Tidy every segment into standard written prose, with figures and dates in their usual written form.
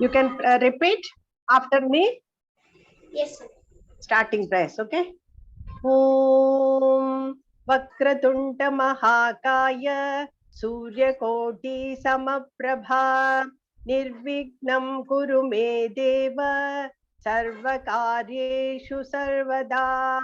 You can repeat after me. Yes, sir. Starting press, okay? Om Vakratunda Mahakaya Suryakoti Samaprabha Nirvignam Kuru Me Deva Sarvakaryeshu Sarvada.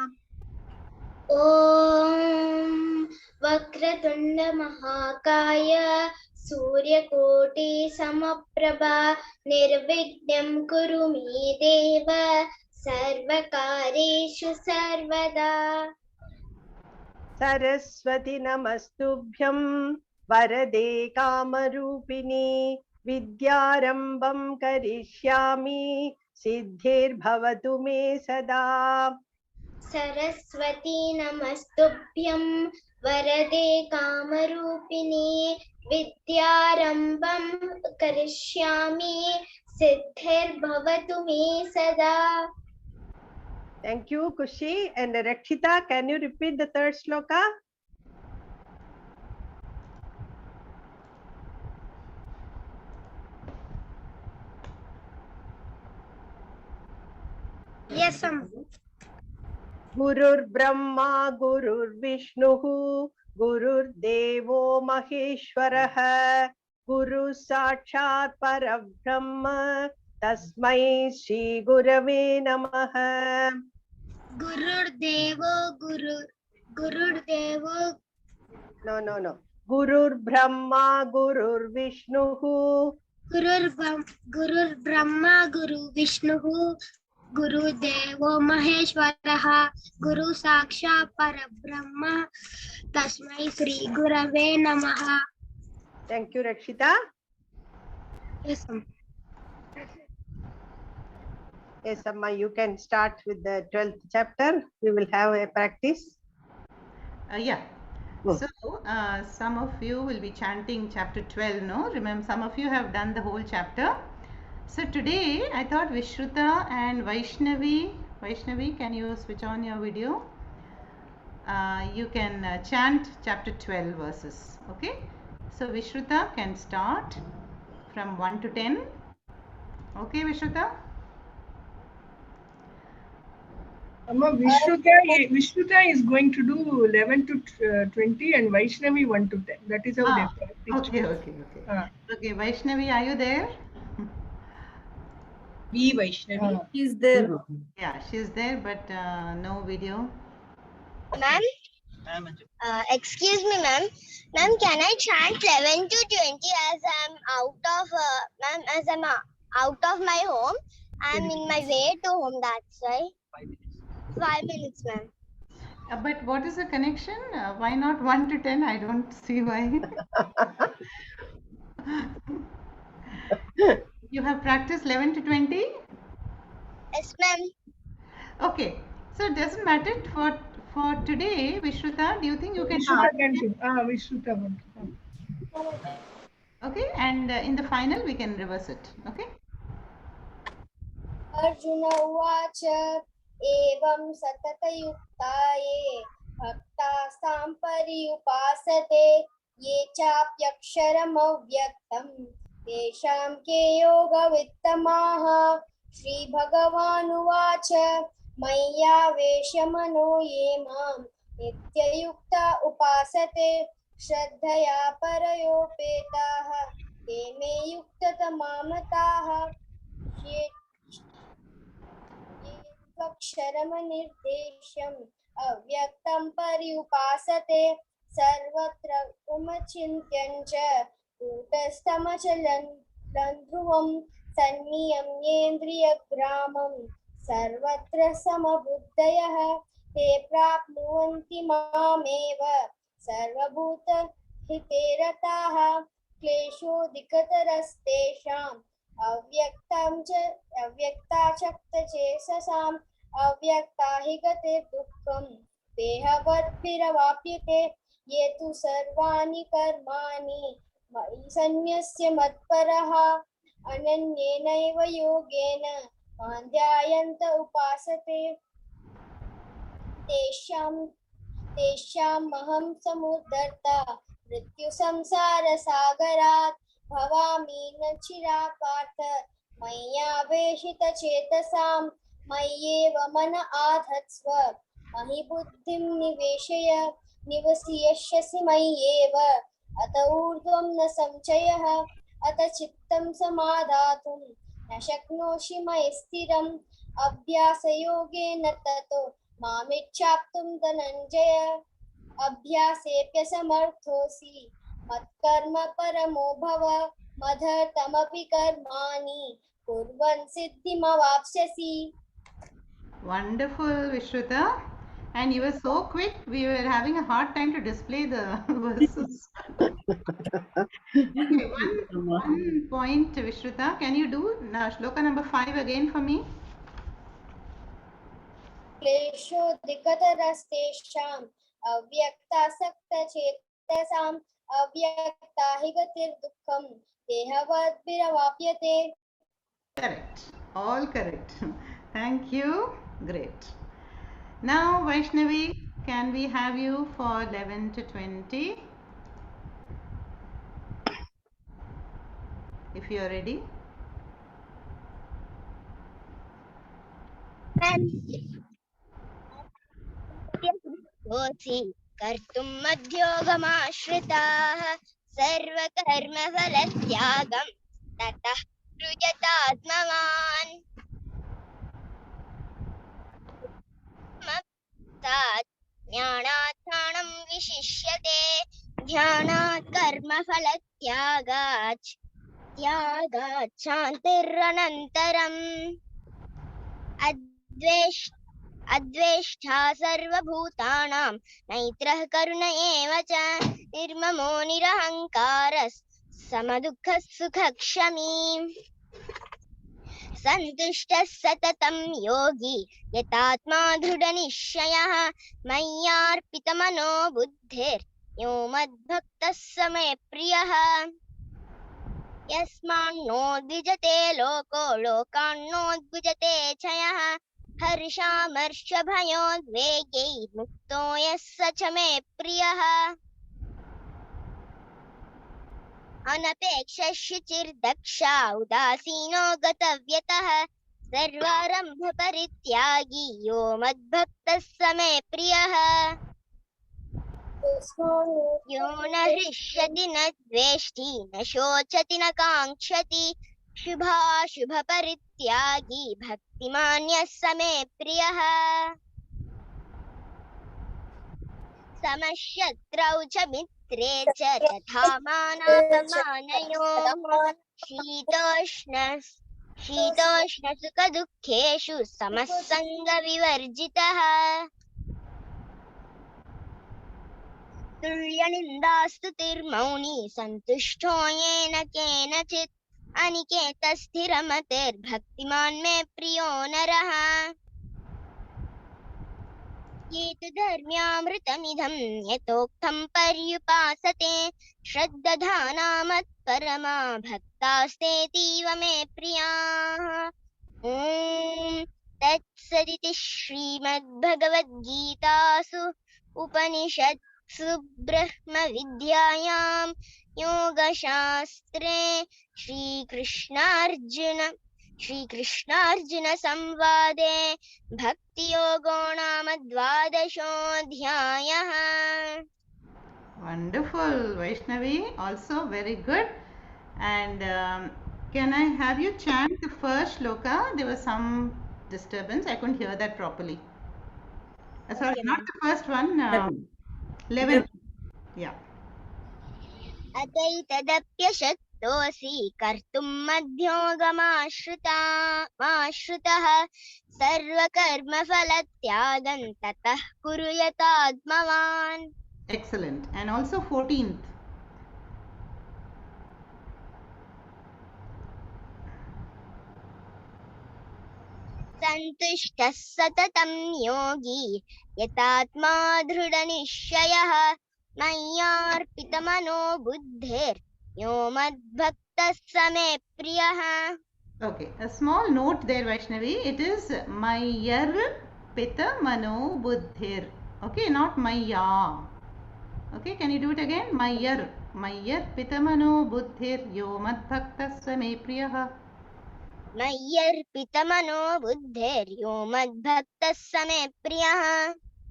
Om Vakratunda Mahakaya Suryakoti Samaprabha Nirvignam Kuru Me Deva Sarvakareshu Sarvada. Saraswati Namastubhyam Varade Kamarupini Vidyarambam Karishyami Siddhir Bhavatu Me Sada. Saraswati Namastubhyam Varade Kamarupini Vidyarambam Karishyami Siddhir Bhavatu Me Sada. Thank you, Kushi. And Rakshita, can you repeat the third shloka? Yes, ma'am. Gurur Brahma, Gurur Vishnu, Gurur Devo Maheshwaraha, Guru Sakshat Parabrahma, Tasmai Shri Gurave Namaha. Gurur Devo. No. Gurur Brahma, Gurur Vishnu, Gurur Brahma, Guru Vishnu, Guru Devo Maheshwaraha, Guru Saksha Parabrahma, Tasmai Sri Gurave Namaha. Thank you, Rakshita. Yes, ma'am. Yes, Amma, you can start with the 12th chapter. We will have a practice. Yeah. Hmm. So, some of you will be chanting chapter 12, no? Remember, some of you have done the whole chapter. So, today I thought Vishruta and Vaishnavi, can you switch on your video? You can chant chapter 12 verses, okay? So, Vishruta can start from 1 to 10. Okay, Vishruta? Amma, Vishruta is going to do 11 to 20 and Vaishnavi 1 to 10. That is how they practice. Okay. Okay, Vaishnavi, are you there? Vaishnavi. Is there? Yeah, she's there, but no video. Ma'am? Excuse me, ma'am. Ma'am, can I chant 11 to 20 as I'm out of my home? I'm in my way to home, that's why. 5 minutes, ma'am. But what is the connection? Why not 1 to 10? I don't see why. You have practiced 11 to 20? Yes, ma'am. Okay. So it doesn't matter for today, Vishruta, do you think you can Vishruta can do. Vishruta one. Okay, and in the final we can reverse it. Okay. Arjuna Uvacha Evam Satatayuktaye Bhaktasam Pariyupasate Ye Chapyaksharam Avyaktam Tesham Ke Yoga Vittamaha Shri Bhagavan Uvacha Maya Veshamano Ye Mam Nityayukta Upasate Shraddhaya Parayopetaha Te Me Yuktatamamataha Aksharamanirtesham avyaktam paryupasate sarvatra umachintyancha kutastamachalan dhruvam sanniyam yendriyagramam sarvatra samabuddhayah te prapnuvanti mameva sarvabhuta hiterataha kleshodikatarastesham अव्यक्ताचक्तचेतसाम् अव्यक्ता हि गतिर्दुःखम् देहवद्भिरवाप्यते ये तु सर्वाणि कर्माणि मयि सन्न्यस्य मत्परः अनन्येनैव योगेन मां ध्यायन्त उपासते तेषामहं समुद्धर्ता मृत्युसंसारसागरात् भवामि न चिरात् पार्थ आवेशितचेतसां मय्येव मन आधत्स्व मयि बुद्धिं निवेशय निवसिष्यसि मय्येव अत ऊर्ध्वं न संशयः अत चित्तं समादातुं न शक्नोषि मयि स्थिरम् अभ्यासयोगेन ततो मामिच्छाप्तुं धनञ्जय अभ्यासेऽप्यसमर्थोऽसि मत्कर्म परमो भव मदर्थमपि कर्माणि कुर्वन् सिद्धिमवाप्स्यसि. Wonderful, Vishruta. And you were so quick, we were having a hard time to display the verses. Okay, one point, Vishruta. Can you do shloka number 5 again for me? क्लेशोऽधिकतरस्तेषाम् अव्यक्तासक्तचेतसाम् अव्यक्ता हि गतिर्दुःखम् देहवद्भिरवाप्यते. Correct. All correct. Thank you. Great. Now, Vaishnavi, can we have you for 11 to 20? If you are ready. कर्तुं मध्योगमाश्रिताः सर्वकर्मफलत्यागं ततः कृयतात्मवान् ज्ञानात् विशिष्यते ध्यानात् कर्मफलत्यागात् त्यागात् शान्तिरनन्तरम् अद्वेष्टा सर्वभूतानां मैत्रः करुण एव च निर्ममो निरहङ्कारः समदुःखः सुखक्षमी सन्तुष्टः सततं योगी यतात्मा दृढनिश्चयः मय्यार्पितमनो बुद्धिर्यो मद्भक्तः स मे प्रियः यस्मान्नोद्विजते लोको लोकान्नोद्विजते च यः हर्षामर्षभयोद्वेगैर्मुक्तो यः स च मे प्रियः अनपेक्षः शुचिर्दक्षः उदासीनो गतव्यतः सर्वारम्भपरित्यागी यो मद्भक्तः स मे प्रियः यो न हृष्यति न द्वेष्टि न शोचति न काङ्क्षति शुभाशुभपरित्यागी भक्तिमान्यः स मे प्रियः समशत्रौ च मित्रे च तथा मानापमानयोः शीतोष्णसुखदुःखेषु समः सङ्गविवर्जितः तुल्यनिन्दास्तुतिर्मौनी सन्तुष्टो येन केनचित् अनिकेतस्थिरमतिर्भक्तिमान् मे प्रियो नरः ये तु धर्म्यामृतमिदं यथोक्तं पर्युपासते श्रद्दधाना मत्परमा भक्तास्तेतीव मे प्रियाः ॐ तत्सदिति श्रीमद्भगवद्गीतासु उपनिषत्सु ब्रह्मविद्यायां योगशास्त्रे श्रीकृष्णार्जुन संवादे भक्तियोगो नाम द्वादशोऽध्यायः. Wonderful, Vaishnavi. Also very good. And can I have you chant the first shloka? There was some disturbance. I couldn't hear that properly. Sorry, Okay, not the first one. 11. Yeah. अतैतदप्यशक्तोऽसि कर्तुं मध्योगमाश्रितः सर्वकर्मफलत्यागं ततः कुरु यतात्मवान्. Excellent. And also 14th. सन्तुष्टः सततं योगी यतात्मा दृढनिश्चयः मय्यार्पितमनो बुद्धिर्यो मद्भक्तः स मे प्रियः. Okay, a small note there, Vaishnavi. It is Mayyar Pita Mano Buddhir. Okay, not Mayya. Okay, can you do it again? Mayyar Pita Mano Buddhir Yo Mad Bhakta Sa Me Priyaha. मय्यर्पितमनो बुद्धिर्यो मद्भक्तः स मे प्रियः.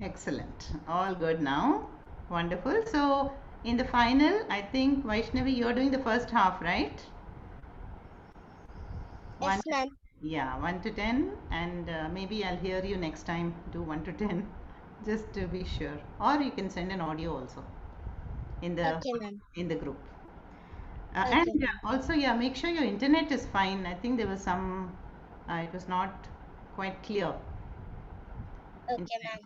Excellent. All good now. Wonderful. So, in the final, I think Vaishnavi, you're doing the first half, right? Yes, ma'am. Yeah, 1 to 10, and maybe I'll hear you next time. Do 1 to 10, just to be sure. Or you can send an audio also in the Okay, ma'am. group. Okay, And ma'am. also, yeah, make sure your internet is fine. I think there was some, it was not quite clear. Okay, ma'am.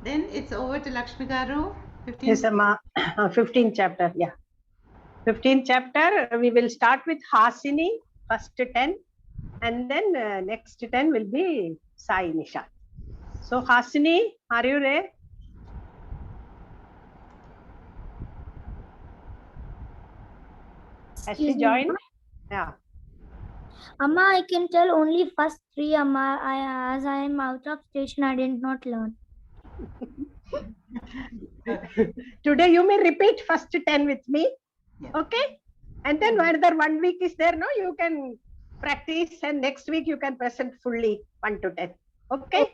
Then it's over to Lakshmi Garu. 15. Yes, Amma. 15th chapter. Yeah. 15th chapter. We will start with Hasini, first 10, and then next 10 will be Sai Nisha. So, Hasini, are you there? Has she Excuse me, joined? Amma. Yeah. Amma, I can tell only first three, Amma. As I am out of station, I did not learn. Today you may repeat first 10 with me. Yeah. Okay. And then whether 1 week is there, no, you can practice, and next week you can present fully 1 to 10. Okay.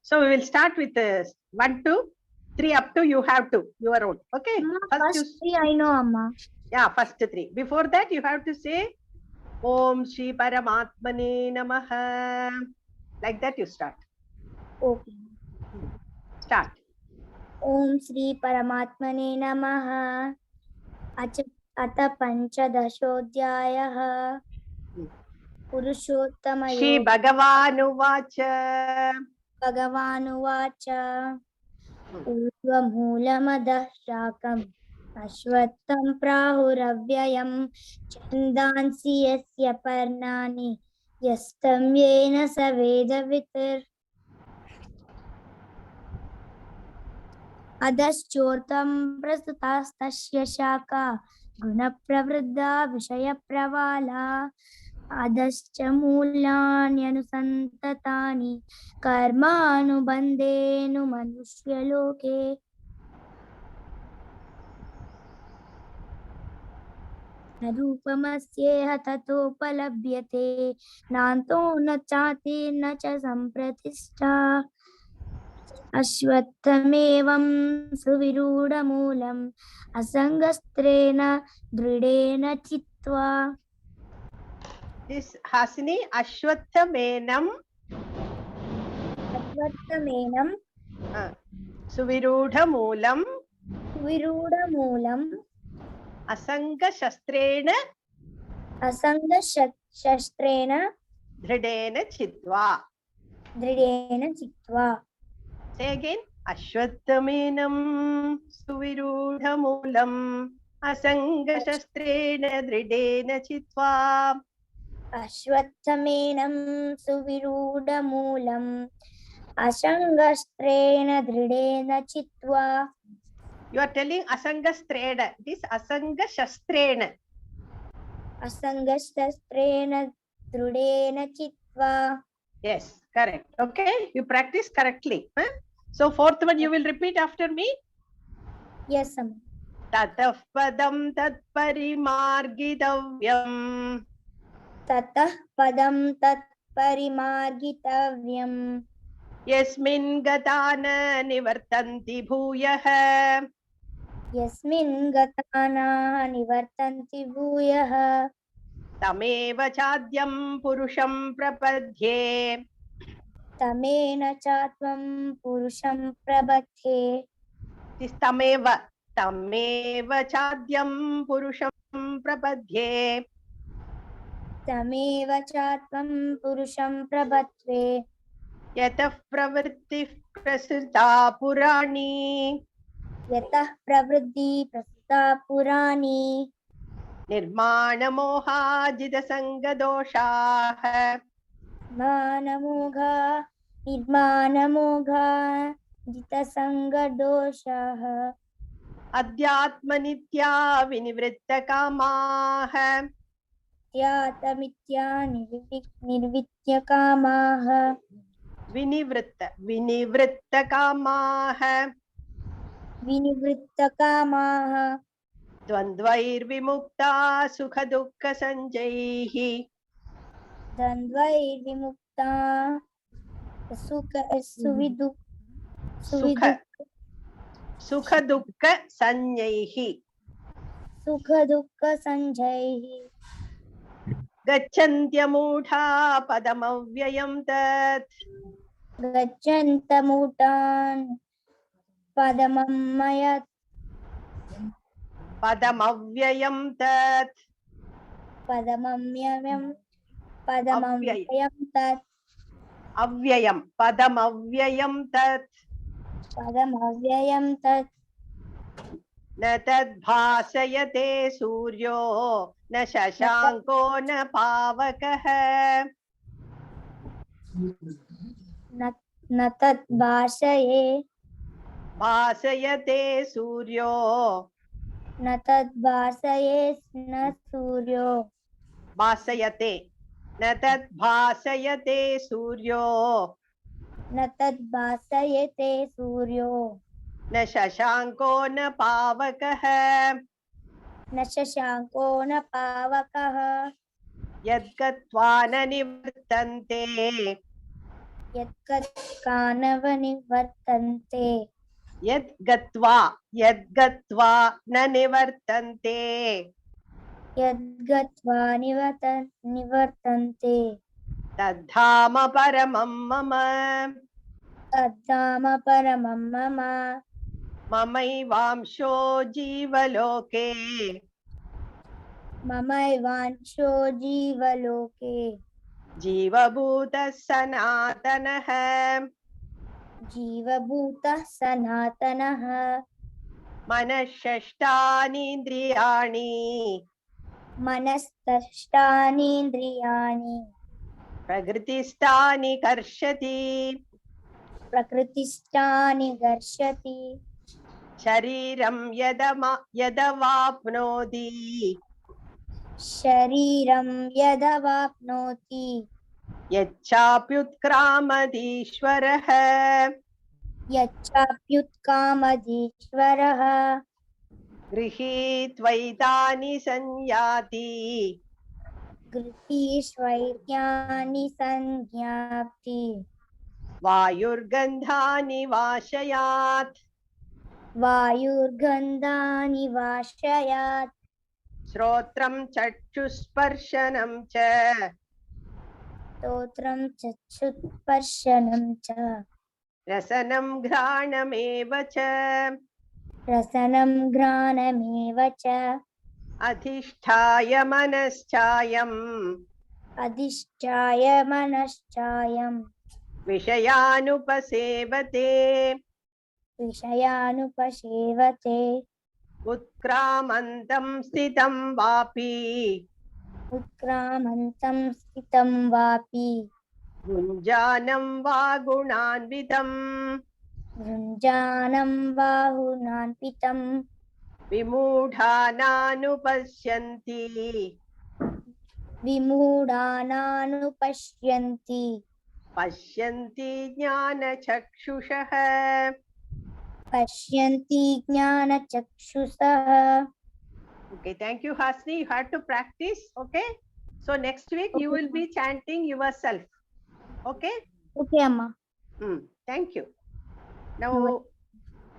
So we will start with 1 to 3 up to you have to your own. Okay. Amma, First first three, I know, Amma. yeah, first 3. Before that, you have to say Om Shri Paramatmane Namaha. Like that you start. Okay. Start. Om Shri Paramatmane Namaha. Ata Panchadashodhyayah. Purushottama Shri Bhagavanuvāca. Bhagavanuvāca. Urvamūlamadah Shakam. Ashvattam Prahuravyayam. Chandansi yasya Parnani. Yastam yena Savedavitir. Adashchotam prasutastasya shaka gunapravriddha vishayapravala adascha mulyanyanusantatani karmanubandhenu manusyaloke. Narupamasyeha tatopalabhyate nanto na chati na cha sampratishtha. Ashwathamevam suvirudamulam asangastrena dridena chitva. This Hasini Ashwatthamenam Ashwatthamenam Suvirudhamulam suvirudamulam Asanga asangashastrena Dhridena Chitva. dridena chitva. Say again. Ashwatthamenam Suvirudhamulam Asangashastrena Dhridena Chitva. Ashwatthamenam suvirudamulam asangastrena dridena chitva. You are telling Asangastrena. This Asangashastrena. Asangastrena dridena chitva. Yes, correct. Okay, you practice correctly. So fourth one you will repeat after me. Yes, Amma. Tatah padam tat parimargidavyam. Tatah padam tat parimargitavyam. Yasmin gatana nivartanti bhuyah. Yasmin gatana nivartanti bhuyah. Tameva chadyam purusham prapadhye. Tamena chatvam purusham prabhate. This tameva chadyam purusham prapadhye. Tameva chatvam purusham prabhate. Yatah pravritti prasita purani. Yatah pravriddhi prasita purani. Nirmana mohajita sangadoshaah. Nirmana mogha jita sangadoshaah. Adhyatma nitya vinivritta kamaah. Yatamitya nirvitya kamaah. Vinivritta kamaah. Vinivritta kamaah. Dvandvair vimukta sukha dukkha sanjaihi. द्वन्द्वैर्विमुक्ता सुख-दुःख-संज्ञैः सुखदुःखसञ्जैः गच्छन्त्यमूढा पदमव्ययं तत् गच्छन्तमूढान् पदमव्ययं तत् अव्ययम् पदमव्ययं तत् न तद्भासयते सूर्यो न शशाङ्को न पावकः न तत् भासयते सूर्यो न तद् भासये न सूर्यो भासयते न तद्भासयते सूर्यो न तद् भासयते सूर्यो न शशाङ्को न पावकः न शशाङ्को न पावकः यद्गत्वा न निवर्तन्ते यत्कानवनिवर्तन्ते यद्गत्वा न निवर्तन्ते यद्गत्वा निवर्तन्ते तद्धाम परमं मम तद्धाम परमं मम ममैवांशो जीवलोके ममैवांशो जीवलोके जीवभूतः सनातनः जीवभूतः सनातनः मनःषष्ठानीन्द्रियाणि मनस्तष्टानीन्द्रियाणि प्रकृतिस्थानि कर्षति प्रकृतिस्थानि कर्षति शरीरं यदवाप्नोति शरीरं यदवाप्नोति यच्चाप्युत्क्रामतीश्वरः यच्चाप्युत्कामधीश्वरः गृहीत्वैतानि संयाति गृहीष्वैत्यानि संज्ञाप्ति वायुर्गन्धानि वाशयात् वायुर्गन्धानि वाशयात् श्रोत्रं चक्षुस्पर्शनं च स्तोत्रं चक्षुस्पर्शनं च रसनं घ्राणमेव च रसनं घ्राणमेव च अधिष्ठाय मनश्चायम् अधिष्ठाय मनश्चायं विषयानुपसेवते विषयानुपसेवते उत्क्रामन्तं स्थितं वापि उत्क्रामन्तं स्थितं वापि भुञ्जानं वा गुणान्वितं भुञ्जानं बाहुनान्वितं विमूढानानुपश्यन्ति विमूढानानुपश्यन्ति पश्यन्ति ज्ञानचक्षुषः पश्यन्ति ज्ञानचक्षुषः. Okay, thank you, Hasni. You have to practice. Okay, so next week you will be chanting yourself. Okay. Okay, Amma. Thank you. Now,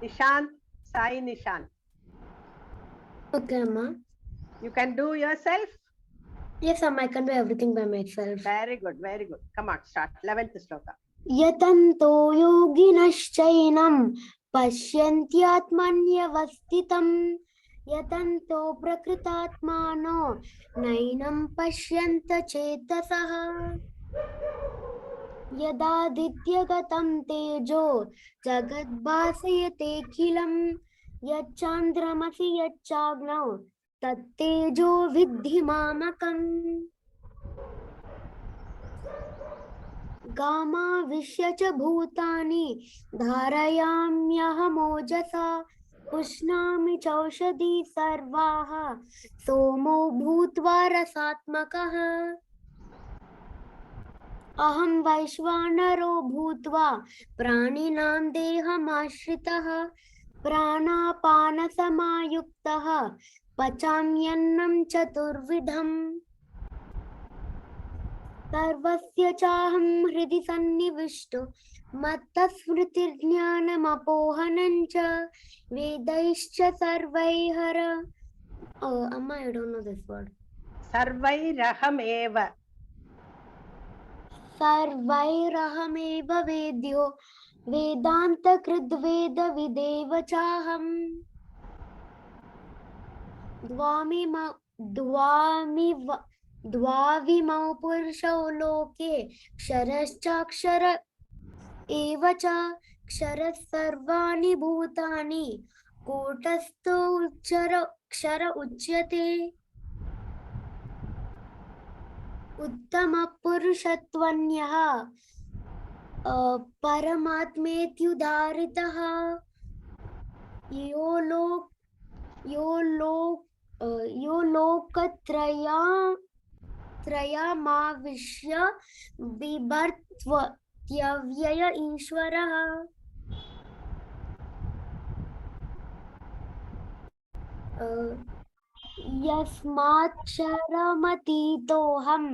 Nishant, Sai Nishant. Okay, Amma. You can do yourself. Yes, Amma, I can do everything by myself. Very good, very good. Come on, start. 11th sloka. Yatanto yoginashchainam pasyantyatmanyavasthitam yatanto prakritatmano nainam pashyanta chetasaha yadadityagatam tejo jagadbhasayate-khilam yachandramasi yacchagnau tattejo vidhi mamakam गामाविश्य च भूतानि धारयाम्यहमोजसा पुष्णामि चौषधी सर्वाः सोमो भूत्वा रसात्मकः अहं वैश्वानरो भूत्वा प्राणिनां देहमाश्रितः प्राणापानसमायुक्तः पचाम्यन्नं चतुर्विधम् सर्वस्य चाहं हृदि सन्निविष्टो मत्तस्मृतिर्ज्ञानमपोहनं च वेदैश्च सर्वैर्हर. Oh, Amma, I don't know this word. Sarvairahameva. सर्वैरहमेव वेद्यो वेदान्तकृद्वेदविदेव चाहम् द्वाविमौ पुरुषौ लोके क्षरश्चाक्षर एव च क्षरः सर्वाणि भूतानि कूटस्थो क्षर उच्यते. उत्तमपुरुषत्वन्यः परमात्मेत्युदाहृतः यो लोकत्रयमाविश्य बिभर्त्यव्यय ईश्वरः. यस्माक्षरमतीतोऽहम्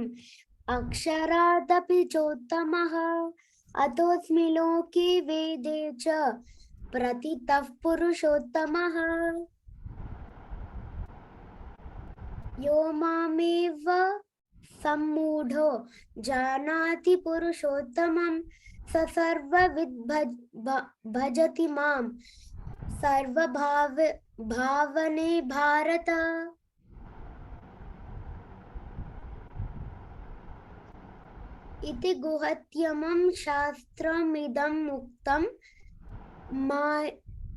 अक्षरादपि चोत्तमः अतोऽस्मि लोके वेदे च प्रतितः पुरुषोत्तमः. यो मामेव सम्मूढो जानाति पुरुषोत्तमं स सर्वविद् भजति मां सर्वभावने भारत. इति गुह्यतमं शास्त्रमिदं मुक्तं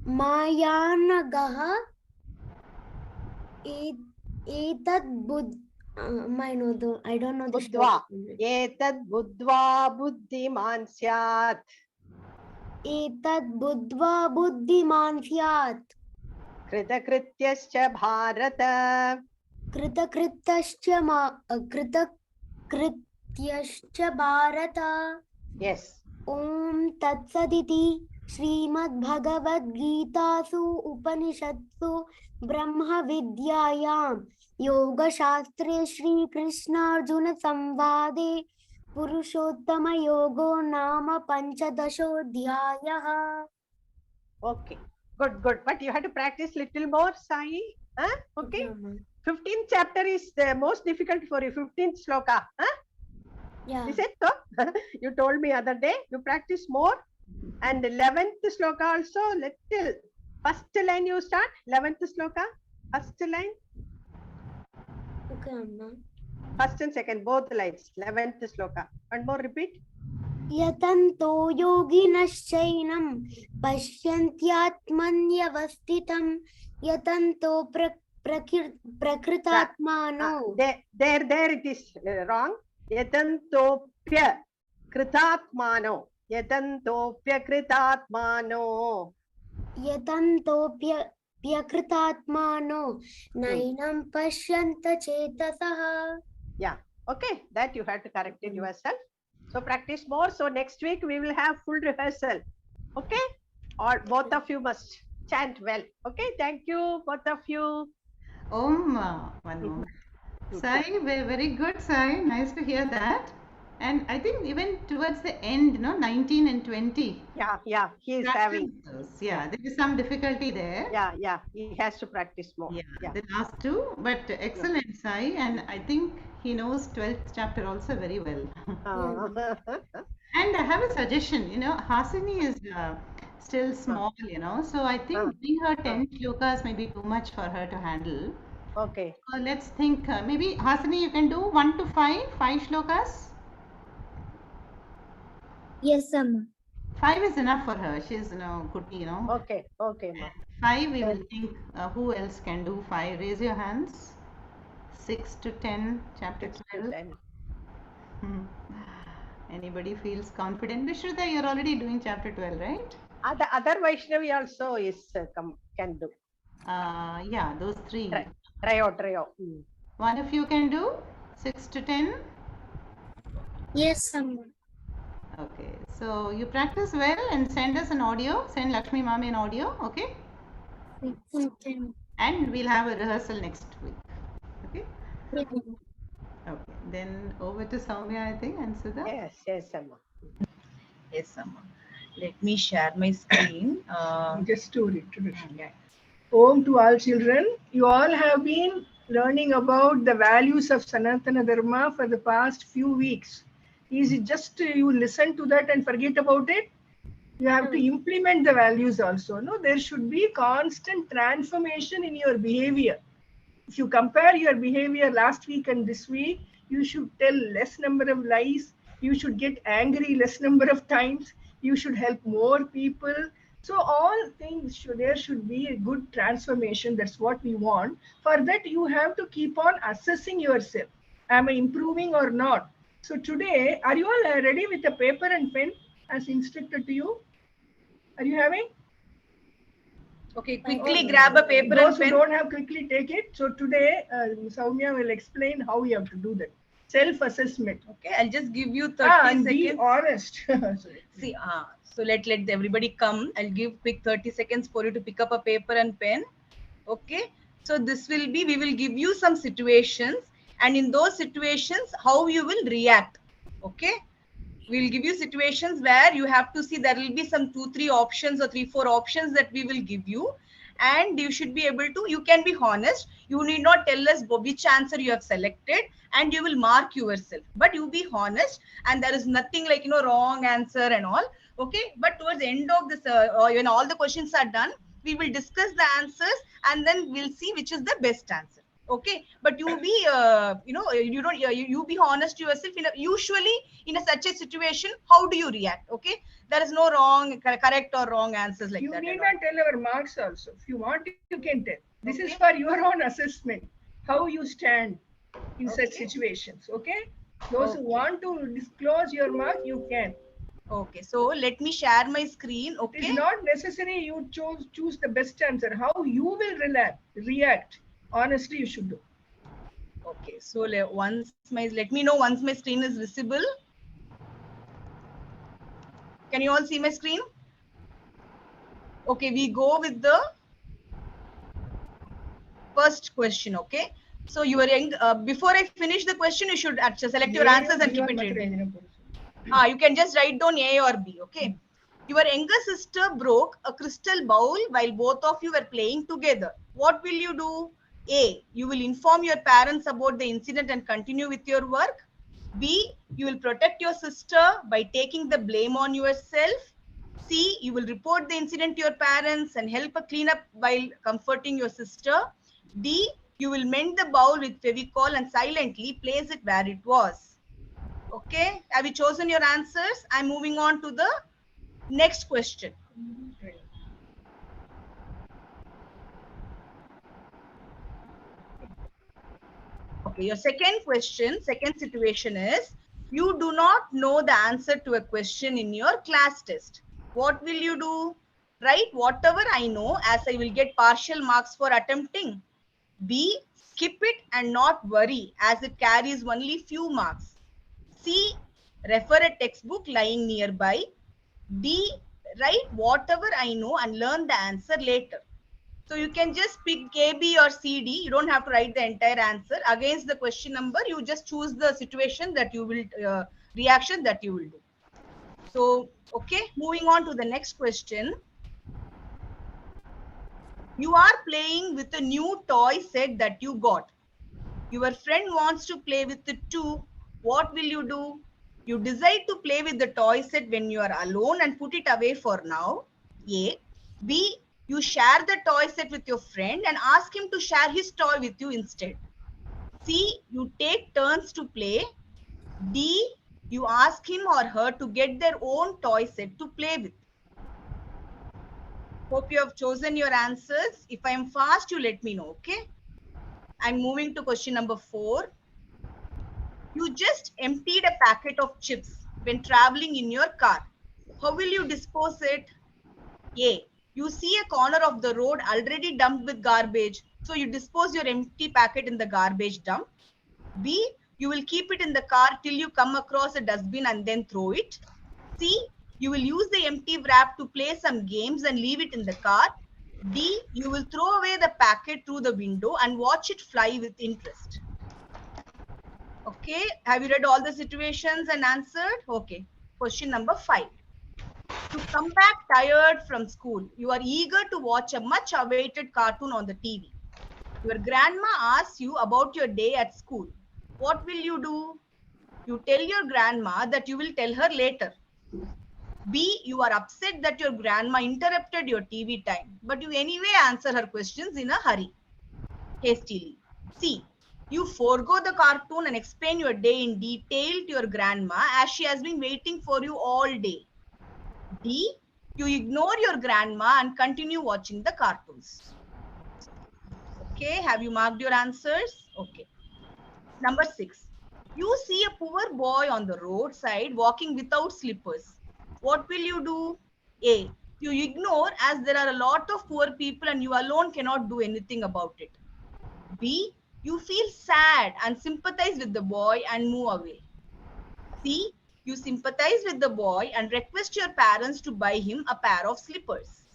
मायानघः I don't know this Buddhva. word. Etad buddhva buddhiman syat. एतद् बुद्ध्वा बुद्धिमान् स्यात्. Kritakrityascha bharata. कृतकृत्यश्च भारत. Yes. ॐ तत्सदिति श्रीमद्भगवद्गीतासु उपनिषत्सु ब्रह्मविद्यायां योगशास्त्रे श्रीकृष्णार्जुन संवादे पुरुषोत्तमयोगो नाम पञ्चदशोऽध्यायः. Okay. Good. But you have to practice little more, Sai. Huh? Okay. 15th chapter is the most difficult for you. 15th sloka. Huh? Yeah. Is it so? You told me other day. You practice more. And 11th sloka also little. First line you start. 11th sloka. First line. Okay, Amma. First and second, both lines. 11th sloka. And more repeat. यतन्तो योगिनश्चैनं पश्यन्त्यात्मन्यवस्थितं यतन्तो प्रकृतात्मानो. There it is wrong. Yatantopya kritatmano. Yatantopya kritatmano. यतन्तोऽप्यकृतात्मानो नैनं पश्यन्त चेतसः. Yeah. Okay. That you have to correct it yourself. So practice more. So next week we will have full rehearsal. Okay. Or both of you must chant well. Okay. Thank you, both of you. One moment. Sai, very good, Sai. Nice to hear that. And I think even towards the end, 19 and 20. Yeah. He is having. Yeah, there is some difficulty there. Yeah. He has to practice more. Yeah. The last two, but excellent, Sai. And I think he knows 12th chapter also very well. And I have a suggestion. Hasini is still small. So I think doing her 10 shlokas may be too much for her to handle. Okay. Let's think. Maybe Hasini, you can do 1 to 5 shlokas. Yes, Amma. 5 is enough for her. She's good. Okay, ma. 5 we will think. Who else can do 5? Raise your hands. 6 to 10, chapter 12. Anybody feels confident? Vishruta, you're already doing chapter 12, right? The other Vaishnavi also is can do. Yeah, those 3. Trio. One of you can do 6 to 10. Yes, Amma. Okay, so you practice well and send us an audio. Send Lakshmi Mami an audio, okay? Okay. And we'll have a rehearsal next week. Okay? Okay. Okay. then over to Soumya, I think, and Sudha. Yes, Amma. Yes, Amma. Let me share my screen. Just to read. Yeah. Home to all children. You all have been learning about the values of Sanatana Dharma for the past few weeks. Is it just you listen to that and forget about it? You have to implement the values also. No, there should be constant transformation in your behavior. If you compare your behavior last week and this week, you should tell less number of lies. You should get angry less number of times. You should help more people. So all things there should be a good transformation. That's what we want. For that, you have to keep on assessing yourself. Am I improving or not? So today, are you all ready with a paper and pen as instructed to you? Are you having? Okay, quickly grab a paper Those and who pen. don't have, quickly take it. So today, Soumya will explain how you have to do that. Self-assessment. Okay, I'll just give you 30 And seconds. be honest. See, so let everybody come. I'll give quick 30 seconds for you to pick up a paper and pen. Okay, so this will be, we will give you some situations, and in those situations, how you will react. Okay, we'll give you situations where you have to see there will be some 2-3 options or 3-4 options that we will give you, and you should be able to, you can be honest, you need not tell us which answer you have selected, and you will mark yourself, but you be honest, and there is nothing like wrong answer and all. Okay, but towards the end of this when all the questions are done, we will discuss the answers, and then we'll see which is the best answer. Okay, but you be you be honest to yourself. Usually in such a situation, how do you react? Okay, there is no wrong, correct or wrong answers like You that. need not tell our marks also. If you want, you can tell. This is Okay. for your own assessment. How you stand in such Okay. situations. Okay. Those who Okay. want to disclose your mark, you can. Okay, so let me share my screen. It Okay, is not necessary you choose the best answer. How you will react. Honestly, you should do. okay, so let me know once my screen is visible. Can you all see my screen? Okay, we go with the first question. Okay, so you are young. Before I finish the question, you should actually select your answers and keep it ready. You can just write down A or B. Okay. Your younger sister broke a crystal bowl while both of you were playing together. What will you do? A, you will inform your parents about the incident and continue with your work. B, you will protect your sister by taking the blame on yourself. C, you will report the incident to your parents and help her clean up while comforting your sister. D, you will mend the bowl with Fevicol and silently place it where it was. Okay, have you chosen your answers? I'm moving on to the next question. Okay, your second situation is, you do not know the answer to a question in your class test. What will you do? Write whatever I know, as I will get partial marks for attempting. B, skip it and not worry, as it carries only few marks. C, refer a textbook lying nearby. D, write whatever I know and learn the answer later. So you can just pick A, B or C, D. You don't have to write the entire answer. Against the question number, you just choose the situation that you will, reaction that you will do. So, okay, moving on to the next question. You are playing with a new toy set that you got. Your friend wants to play with it too. What will you do? You decide to play with the toy set when you are alone and put it away for now. A. B. You share the toy set with your friend and ask him to share his toy with you instead. C. You take turns to play. D. You ask him or her to get their own toy set to play with. Hope you have chosen your answers. If I am fast, you let me know, okay? I'm moving to question number 4. You just emptied a packet of chips when traveling in your car. How will you dispose it? A. You see a corner of the road already dumped with garbage, so you dispose your empty packet in the garbage dump. B. You will keep it in the car till you come across a dustbin and then throw it. C. You will use the empty wrap to play some games and leave it in the car. D. You will throw away the packet through the window and watch it fly with interest. Okay, have you read all the situations and answered? Okay, question number 5. You come back tired from school. You are eager to watch a much awaited cartoon on the TV. Your grandma asks you about your day at school. What will you do? You tell your grandma that you will tell her later. B, you are upset that your grandma interrupted your TV time, but you anyway answer her questions in a hurry, hastily. C, you forego the cartoon and explain your day in detail to your grandma as she has been waiting for you all day. D, you ignore your grandma and continue watching the cartoons. Okay, have you marked your answers? Okay. Number 6. You see a poor boy on the roadside walking without slippers. What will you do? A. You ignore as there are a lot of poor people and you alone cannot do anything about it. B. You feel sad and sympathize with the boy and move away. C. You sympathize with the boy and request your parents to buy him a pair of slippers.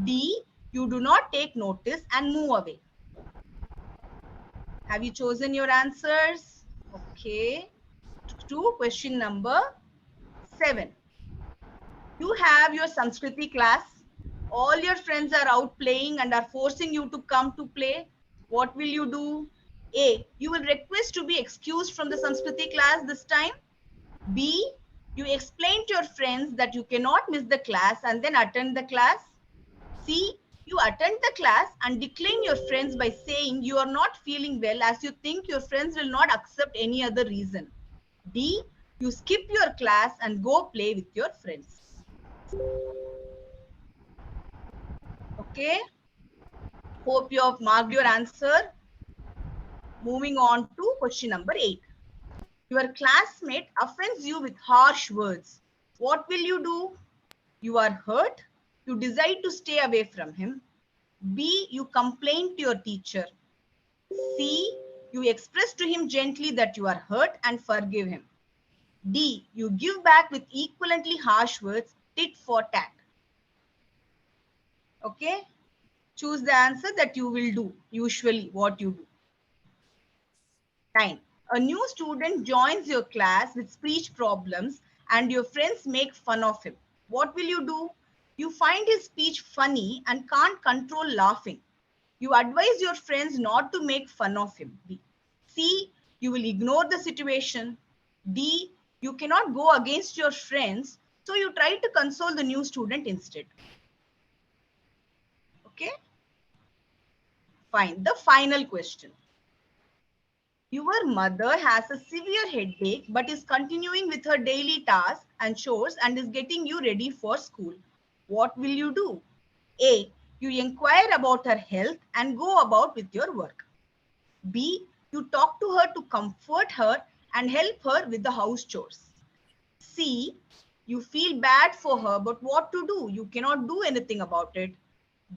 D. You do not take notice and move away. Have you chosen your answers? Okay. To question number 7. You have your Samskriti class. All your friends are out playing and are forcing you to come to play. What will you do? A. You will request to be excused from the Samskriti class this time. B. You explain to your friends that you cannot miss the class and then attend the class. C. You attend the class and decline your friends by saying you are not feeling well as you think your friends will not accept any other reason. D. You skip your class and go play with your friends. Okay. Hope you have marked your answer. Moving on to question number 8. Your classmate offends you with harsh words. What will you do? You are hurt. You decide to stay away from him. B. You complain to your teacher. C. You express to him gently that you are hurt and forgive him. D. You give back with equivalently harsh words, tit for tat. Okay. Choose the answer that you will do, usually what you do. 9. A new student joins your class with speech problems and your friends make fun of him. What will you do? You find his speech funny and can't control laughing. You advise your friends not to make fun of him. B. C. You will ignore the situation. D. You cannot go against your friends, so you try to console the new student instead. Okay? Fine. The final question. Your mother has a severe headache but is continuing with her daily tasks and chores and is getting you ready for school. What will you do? A. You inquire about her health and go about with your work. B. You talk to her to comfort her and help her with the house chores. C. You feel bad for her, but what to do? You cannot do anything about it.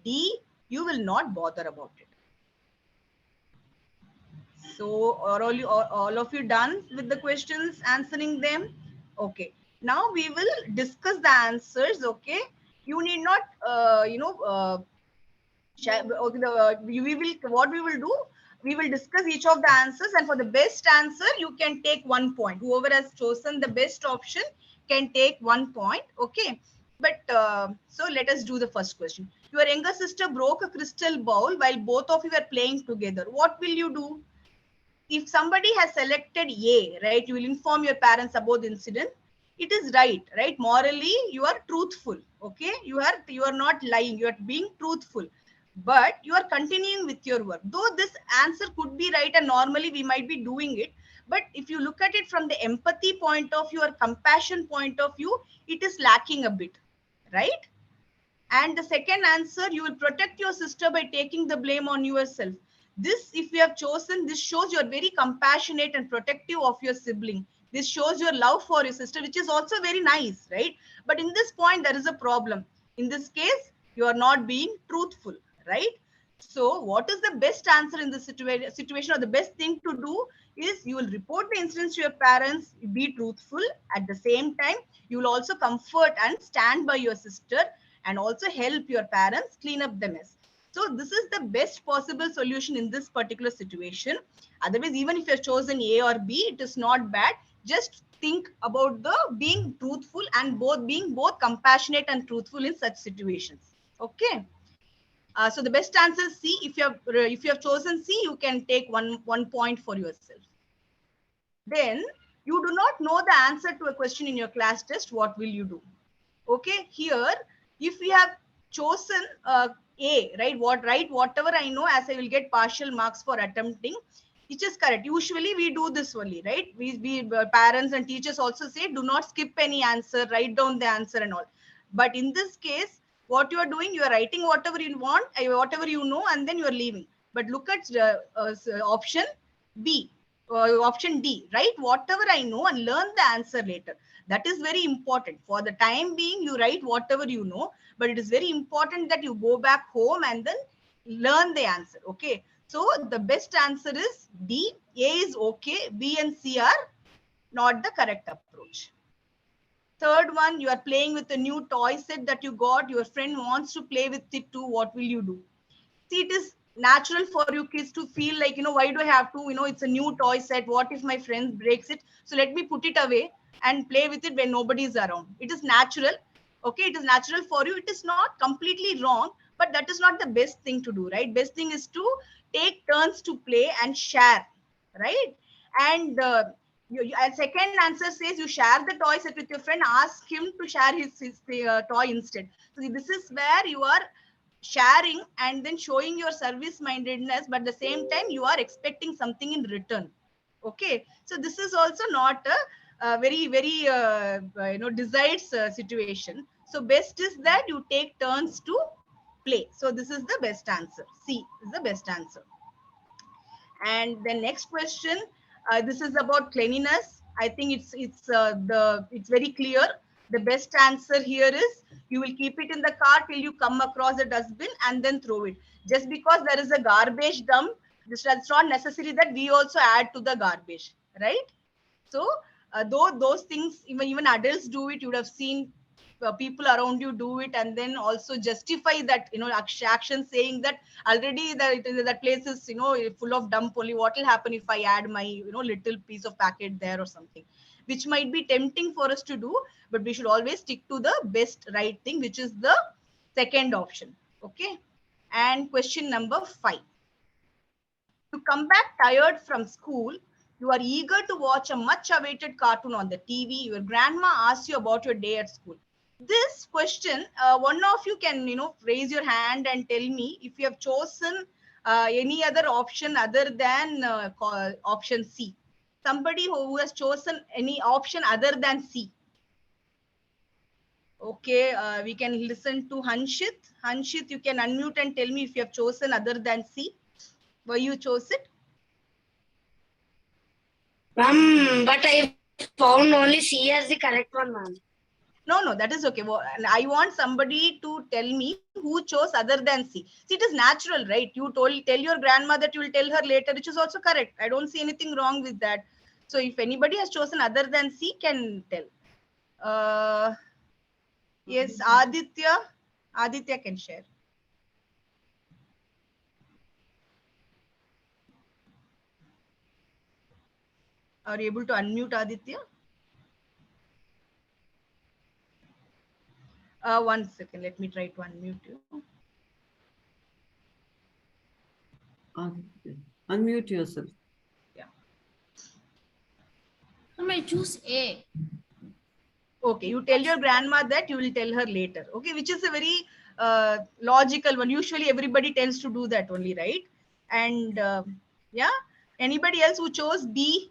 D. You will not bother about it. So are all of you done with the questions, answering them? Okay. Now we will discuss the answers. Okay. You need not, what we will do, we will discuss each of the answers, and for the best answer you can take 1 point. Whoever has chosen the best option can take 1 point. Okay, but so let us do the first question. Your younger sister broke a crystal bowl while both of you were playing together. What will you do? If somebody has selected A, right, you will inform your parents about the incident. It is right? Morally, you are truthful. Okay, you are not lying. You are being truthful, but you are continuing with your work. Though this answer could be right, and normally we might be doing it, but if you look at it from the empathy point of view or compassion point of view, it is lacking a bit, right? And the second answer, you will protect your sister by taking the blame on yourself. This, if you have chosen, this shows you are very compassionate and protective of your sibling. This shows your love for your sister, which is also very nice, right? But in this point, there is a problem. In this case, you are not being truthful, right? So what is the best answer in this situation, or the best thing to do is you will report the incidents to your parents, be truthful. At the same time, you will also comfort and stand by your sister and also help your parents clean up the mess. So this is the best possible solution in this particular situation. Otherwise, even if you have chosen A or B, it is not bad. Just think about the being truthful and being both compassionate and truthful in such situations. Okay. So the best answer is C. If you have chosen C, you can take one point for yourself. Then you do not know the answer to a question in your class test. What will you do? Okay, here if we have chosen A, right, whatever I know, as I will get partial marks for attempting, which is correct. Usually we do this only, right? We parents and teachers also say do not skip any answer, write down the answer and all. But in this case, what you are doing, you are writing whatever you want, whatever you know, and then you are leaving. But look at option B, option D, write whatever I know and learn the answer later. That is very important. For the time being, you write whatever you know, but it is very important that you go back home and then learn the answer. Okay. So the best answer is D. A is okay. B and C are not the correct approach. Third one, you are playing with a new toy set that you got. Your friend wants to play with it too. What will you do? See, it is natural for you kids to feel like, why do I have to, it's a new toy set. What if my friend breaks it? So let me put it away and play with it when nobody is around. It is natural. Okay, it is natural for you. It is not completely wrong, but that is not the best thing to do, right? Best thing is to take turns to play and share, right? And second answer says you share the toy set with your friend, ask him to share his toy instead. So this is where you are sharing and then showing your service mindedness, but at the same time you are expecting something in return. Okay, so this is also not a very desired situation. So best is that you take turns to play. So this is the best answer. C is the best answer. And the next question, this is about cleanliness. I think it's very clear. The best answer here is you will keep it in the car till you come across a dustbin and then throw it. Just because there is a garbage dump, that's not necessary that we also add to the garbage, right? So though those things, even adults do it, you would have seen people around you do it, and then also justify that action, saying that already that place is full of dump only. What will happen if I add my little piece of packet there or something, which might be tempting for us to do, but we should always stick to the best right thing, which is the second option. Okay. And question number 5. You come back tired from school. You are eager to watch a much awaited cartoon on the TV. Your grandma asks you about your day at school. This question, one of you can, raise your hand and tell me if you have chosen any other option other than option C. Somebody who has chosen any option other than C. Okay, we can listen to Hanshit. Hanshit, you can unmute and tell me if you have chosen other than C. Why you chose it? Ma'am, but I found only C as the correct one, ma'am. No, that is okay. Well, I want somebody to tell me who chose other than C. See, it is natural, right? You tell your grandma that you will tell her later, which is also correct. I don't see anything wrong with that. So if anybody has chosen other than C, can tell. Yes, Aditya. Aditya can share. Are you able to unmute Aditya? One second. Let me try to unmute you. Unmute yourself. Yeah. I choose A. Okay, you tell your grandma that you will tell her later. Okay, which is a very logical one. Usually everybody tends to do that only, right? And yeah, anybody else who chose B?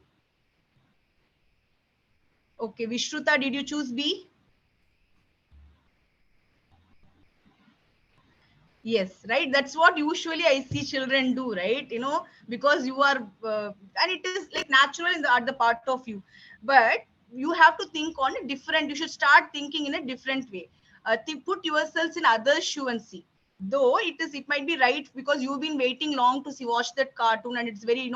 Okay, Vishruta, did you choose B? Yes, right. That's what usually I see children do, right? Because you are, and it is like natural at the part of you, but you have to think on a different. You should start thinking in a different way. Put yourselves in others' shoe and see. though it might be right because you've been waiting long to watch that cartoon, and it's very,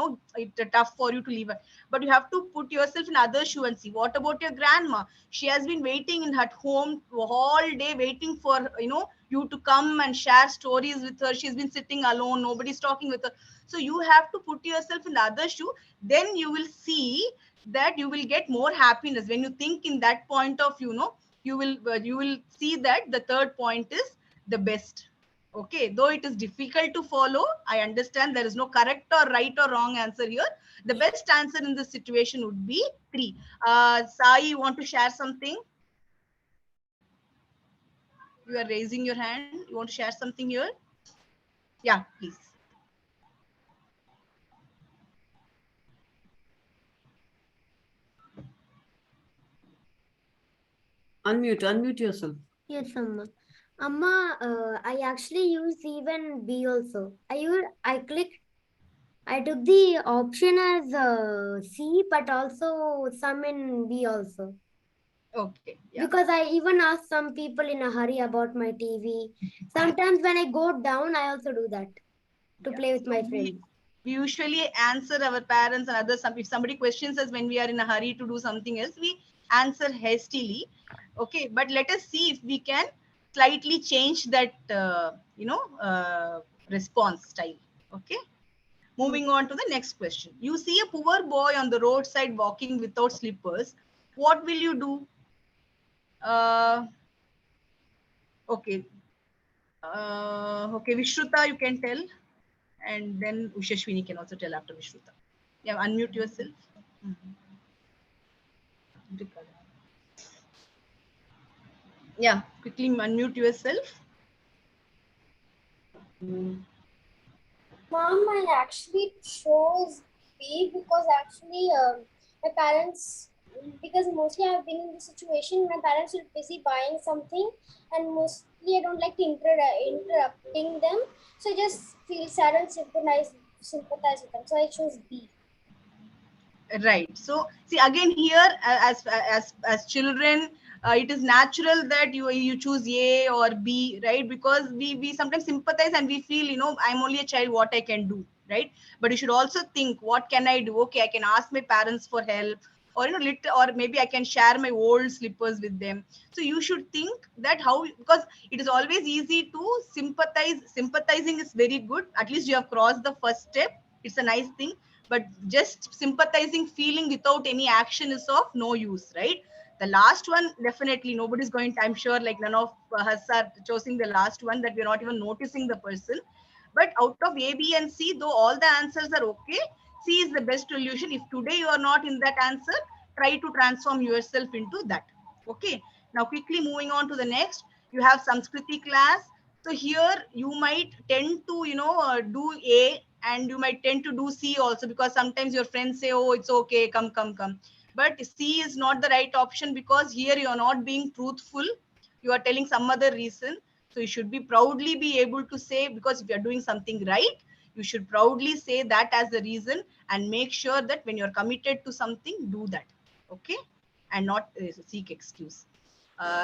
tough for you to leave it. But you have to put yourself in other shoe and see, what about your grandma? She has been waiting in her home all day, waiting for, you to come and share stories with her. She's been sitting alone, nobody's talking with her. So you have to put yourself in the other shoe. Then you will see that you will get more happiness when you think in that point of, you will see that the third point is the best. Okay, though it is difficult to follow, I understand there is no correct or right or wrong answer here. The best answer in this situation would be 3. Sai, you want to share something? You are raising your hand. You want to share something here? Yeah, please. Unmute yourself. Yes, Amma. Amma, I actually used even B also. I took the option as C, but also some in B also. Okay. Yeah. Because I even asked some people in a hurry about my TV. Sometimes when I go down, I also do that to play with my friends. We usually answer our parents and others. If somebody questions us when we are in a hurry to do something else, we answer hastily. Okay, but let us see if we can slightly change that, response style. Okay. Moving on to the next question. You see a poor boy on the roadside walking without slippers. What will you do? Okay. Okay, Vishruta, you can tell. And then Ushashwini can also tell after Vishruta. Yeah, unmute yourself. Yeah, quickly unmute yourself. Mom, I actually chose B because actually my parents, because mostly I've been in this situation, my parents are busy buying something and mostly I don't like to interrupting them. So I just feel sad and sympathize with them. So I chose B. Right. So see, again here, as children, it is natural that you choose A or B, right? Because we sometimes sympathize and we feel, I'm only a child, what I can do, right? But you should also think, what can I do? Okay, I can ask my parents for help, or or maybe I can share my old slippers with them. So you should think that how, because it is always easy to sympathize. Sympathizing is very good. At least you have crossed the first step. It's a nice thing, but just sympathizing feeling without any action is of no use, right? The last one, definitely nobody's going to, I'm sure, like none of us are choosing the last one, that we're not even noticing the person. But out of A, B and C, though all the answers are okay, C is the best solution. If today you are not in that answer, try to transform yourself into that. Okay, now quickly moving on to the next. You have Samskriti class. So here you might tend to, do A, and you might tend to do C also, because sometimes your friends say, oh, it's okay, come. But C is not the right option, because here you are not being truthful. You are telling some other reason. So you should be proudly be able to say, because if you are doing something right, you should proudly say that as the reason, and make sure that when you're committed to something, do that. Okay, and not seek excuse.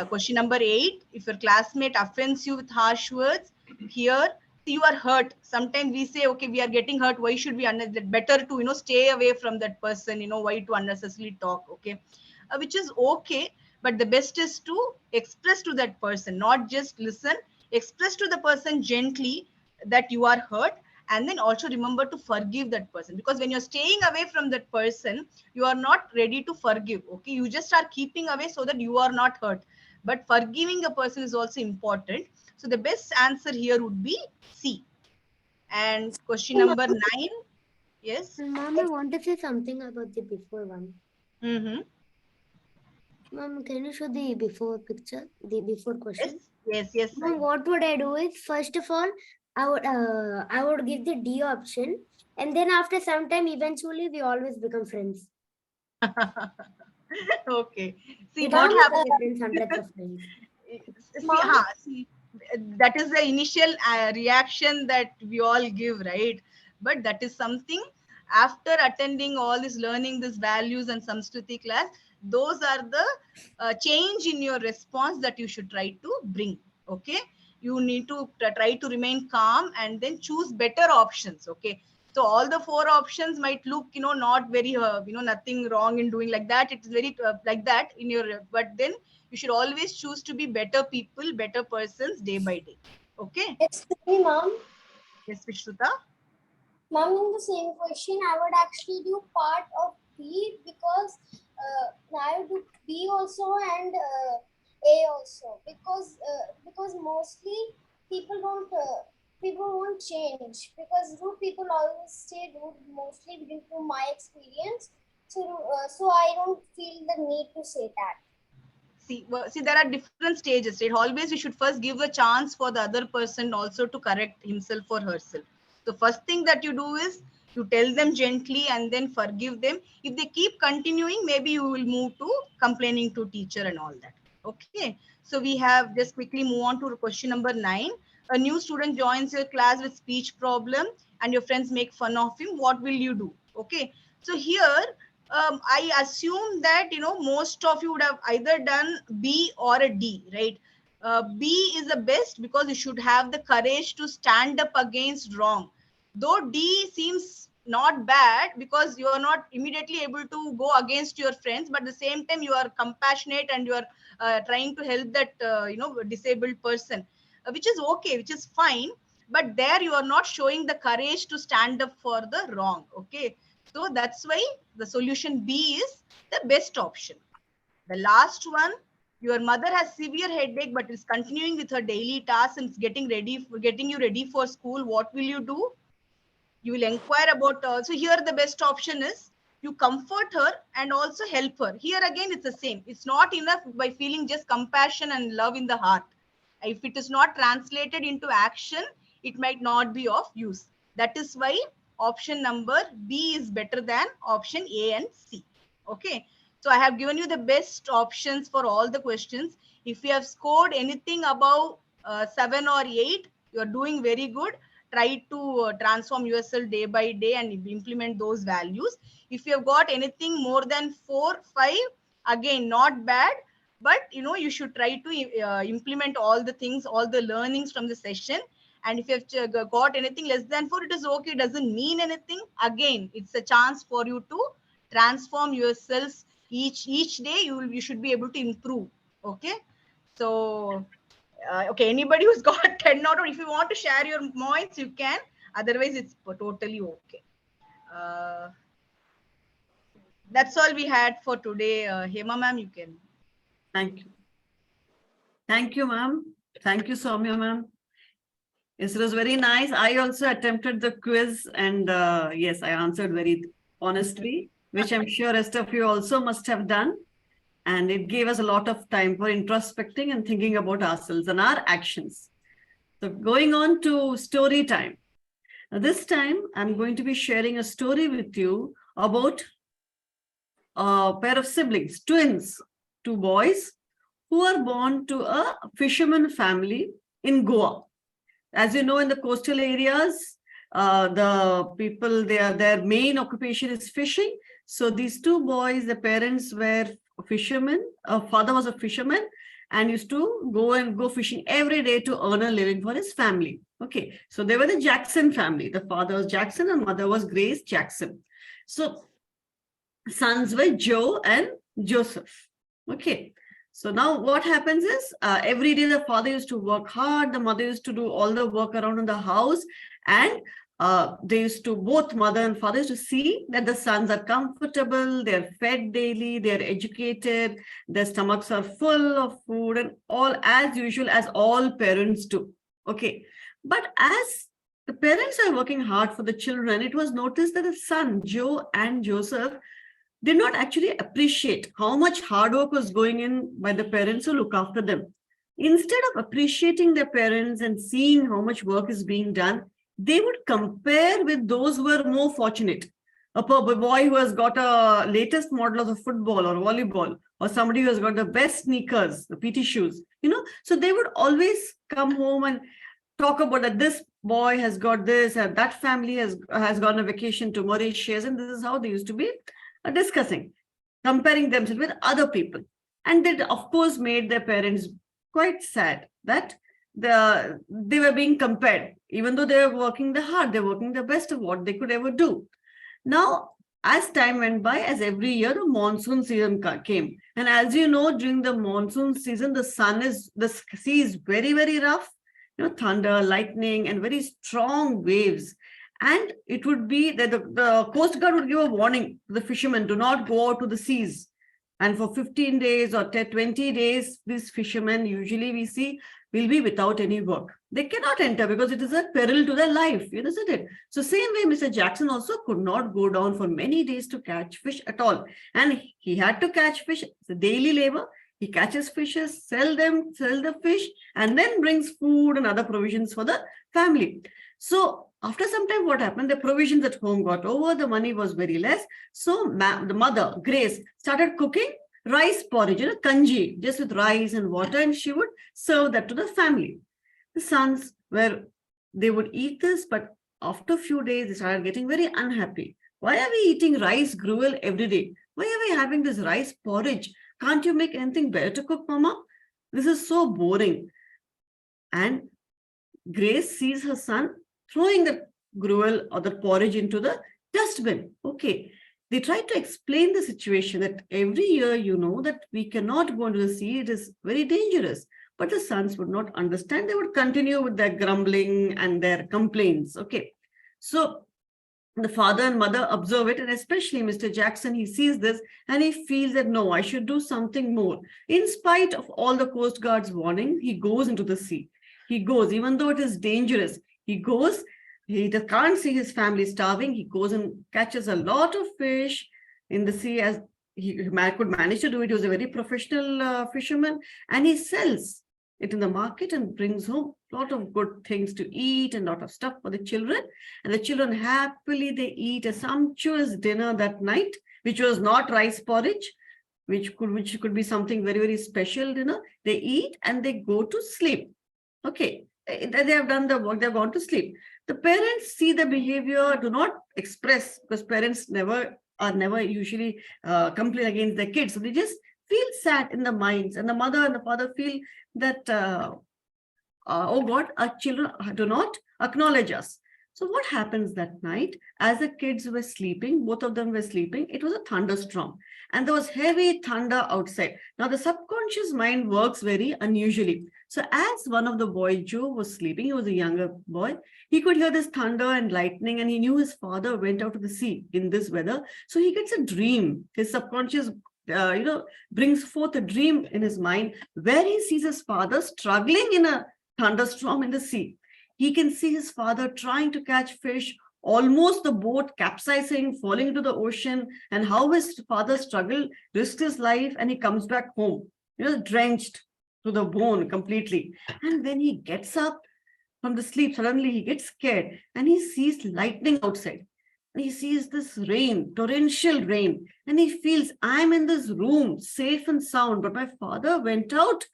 Question number 8, if your classmate offends you with harsh words, here you are hurt. Sometimes we say, okay, we are getting hurt, why should we better to stay away from that person, why to unnecessarily talk. Okay, which is okay, but the best is to express to that person, not just listen. Express to the person gently that you are hurt, and then also remember to forgive that person, because when you're staying away from that person, you are not ready to forgive. Okay, you just are keeping away so that you are not hurt, but forgiving a person is also important. So the best answer here would be C. And question number 9. Yes. Mom, I want to say something about the before one. Mom, can you show the before picture, the before question? Yes. Mom, what would I do is, first of all, I would give the D option, and then after some time, eventually we always become friends. Okay. See, Without what happens? friends, hundreds of friends. See, that is the initial reaction that we all give, right? But that is something, after attending all this, learning these values and Samskriti class, those are the change in your response that you should try to bring. Okay, you need to try to remain calm and then choose better options. Okay, so all the 4 options might look, not very, nothing wrong in doing like that. It is very like that in your, but then you should always choose to be better people, better persons day by day. Okay. Excuse me, ma'am. Yes, Vishruta. Ma'am, in the same question, I would actually do part of B because I would do B also and A also because mostly people won't change because rude people always stay rude mostly due to my experience. So I don't feel the need to say that. See, there are different stages, right? Always we should first give a chance for the other person also to correct himself or herself. The first thing that you do is you tell them gently and then forgive them. If they keep continuing, maybe you will move to complaining to teacher and all that. Okay. So we have just quickly move on to question number 9. A new student joins your class with speech problem and your friends make fun of him. What will you do? Okay. So here, I assume that, most of you would have either done B or a D, right? B is the best because you should have the courage to stand up against wrong. Though D seems not bad because you are not immediately able to go against your friends, but at the same time you are compassionate and you are trying to help that disabled person, which is okay, which is fine. But there you are not showing the courage to stand up for the wrong. Okay, so that's why the solution B is the best option. The last one, your mother has severe headache but is continuing with her daily tasks and is getting you ready for school. What will you do? You will inquire about, so here the best option is you comfort her and also help her. Here again it's the same. It's not enough by feeling just compassion and love in the heart. If it is not translated into action, it might not be of use. That is why option number B is better than option A and C. Okay, so I have given you the best options for all the questions. If you have scored anything above 7 or 8, you are doing very good. Try to transform yourself day by day and implement those values. If you have got anything more than 4, 5, again not bad, but you should try to implement all the things, all the learnings from the session. And if you have got anything less than 4, it is okay, it doesn't mean anything. Again, it's a chance for you to transform yourselves. Each day you should be able to improve. Okay, so okay, anybody who's got 10 out, or if you want to share your points, you can. Otherwise, it's totally okay. That's all we had for today. Hema ma'am, you can. Thank you. Thank you, ma'am. Thank you, Soumya ma'am. Yes, it was very nice. I also attempted the quiz and yes, I answered very honestly, which I'm sure rest of you also must have done. And it gave us a lot of time for introspecting and thinking about ourselves and our actions. So going on to story time. Now, this time, I'm going to be sharing a story with you about a pair of siblings, twins, 2 boys, who are born to a fisherman family in Goa. As you know, in the coastal areas, the people, their main occupation is fishing. So these 2 boys, the parents were fishermen. Father was a fisherman and used to go fishing every day to earn a living for his family. Okay, so they were the Jackson family. The father was Jackson and mother was Grace Jackson. So sons were Joe and Joseph. Okay, so now what happens is every day the father used to work hard, the mother used to do all the work around in the house, and they used to, both mother and father used to see that the sons are comfortable, they're fed daily, they're educated, their stomachs are full of food and all as usual, as all parents do. Okay, but as the parents are working hard for the children, it was noticed that the son, Joe and Joseph, did not actually appreciate how much hard work was going in by the parents who look after them. Instead of appreciating their parents and seeing how much work is being done, they would compare with those who are more fortunate. A boy who has got a latest model of a football or volleyball, or somebody who has got the best sneakers, the PT shoes, so they would always come home and talk about that this boy has got this and that family has gone on vacation to Mauritius, and this is how they used to be discussing, comparing themselves with other people. And that, of course, made their parents quite sad that they were being compared. Even though they were working hard, they were working the best of what they could ever do. Now, as time went by, as every year, the monsoon season came. And as you know, during the monsoon season, the sea is very, very rough. Thunder, lightning, and very strong waves. And it would be that the Coast Guard would give a warning to the fishermen, do not go out to the seas. And for 15 days or 20 days, these fishermen, usually we see, will be without any work. They cannot enter because it is a peril to their life, isn't it? So same way, Mr. Jackson also could not go down for many days to catch fish at all. And he had to catch fish. It's a daily labor. He catches fishes, sell the fish, and then brings food and other provisions for the family. So after some time, what happened? The provisions at home got over. The money was very less. So the mother, Grace, started cooking rice porridge, kanji, just with rice and water, and she would serve that to the family. The sons they would eat this, but after a few days, they started getting very unhappy. Why are we eating rice gruel every day? Why are we having this rice porridge? Can't you make anything better to cook, Mama? This is so boring. And Grace sees her son throwing the gruel or the porridge into the dustbin. Okay. They tried to explain the situation that every year, that we cannot go into the sea. It is very dangerous. But the sons would not understand. They would continue with their grumbling and their complaints. Okay. So the father and mother observe it, and especially Mr. Jackson, he sees this and he feels that, no, I should do something more. In spite of all the Coast Guard's warning, he goes into the sea. He goes, even though it is dangerous, he goes. He can't see his family starving. He goes and catches a lot of fish in the sea, as he could manage to do it. He was a very professional fisherman, and he sells it in the market and brings home a lot of good things to eat and a lot of stuff for the children. And the children happily, they eat a sumptuous dinner that night, which was not rice porridge, which could be something very, very special dinner. They eat and they go to sleep. Okay. They have done the work, they've gone to sleep. The parents see the behavior, do not express, because parents are never usually complain against their kids. So they just feel sad in the minds, and the mother and the father feel that, oh God, our children do not acknowledge us. So what happens that night? As the kids were sleeping, both of them were sleeping, it was a thunderstorm. And there was heavy thunder outside. Now the subconscious mind works very unusually. So as one of the boys, Joe, was sleeping, he was a younger boy, he could hear this thunder and lightning, and he knew his father went out to the sea in this weather. So he gets a dream. His subconscious, brings forth a dream in his mind where he sees his father struggling in a thunderstorm in the sea. He can see his father trying to catch fish, almost the boat capsizing, falling into the ocean, and how his father struggled, risked his life, and he comes back home, drenched to the bone completely. And when he gets up from the sleep, suddenly he gets scared and he sees lightning outside. And he sees this rain, torrential rain, and he feels, I'm in this room, safe and sound, but my father went out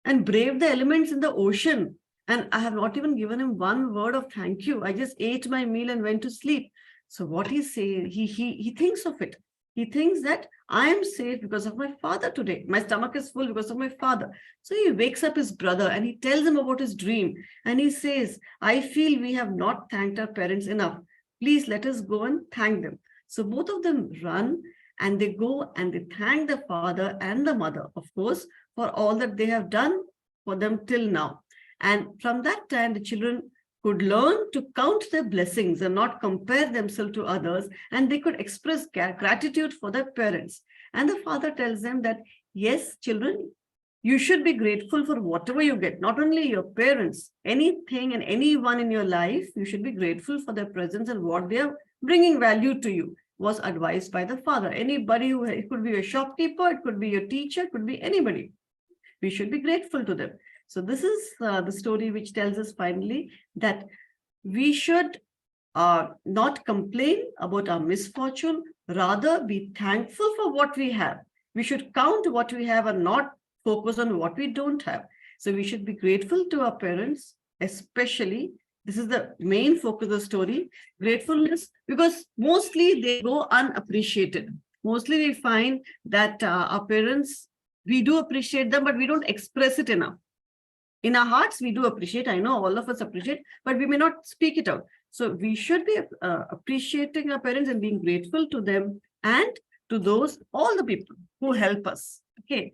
and braved the elements in the ocean. And I have not even given him one word of thank you. I just ate my meal and went to sleep. So what he says, he thinks of it. He thinks that I am safe because of my father today. My stomach is full because of my father. So he wakes up his brother and he tells him about his dream. And he says, I feel we have not thanked our parents enough. Please let us go and thank them. So both of them run and they go and they thank the father and the mother, of course, for all that they have done for them till now. And from that time, the children could learn to count their blessings and not compare themselves to others. And they could express gratitude for their parents. And the father tells them that, yes, children, you should be grateful for whatever you get, not only your parents, anything and anyone in your life, you should be grateful for their presence and what they are bringing value to you, was advised by the father. Anybody who, it could be a shopkeeper, it could be your teacher, it could be anybody. We should be grateful to them. So this is the story which tells us finally that we should not complain about our misfortune, rather be thankful for what we have. We should count what we have and not focus on what we don't have. So we should be grateful to our parents, especially. This is the main focus of the story, gratefulness, because mostly they go unappreciated. Mostly we find that our parents, we do appreciate them, but we don't express it enough. In our hearts, we do appreciate. I know all of us appreciate, but we may not speak it out. So we should be appreciating our parents and being grateful to them and to those, all the people who help us. Okay.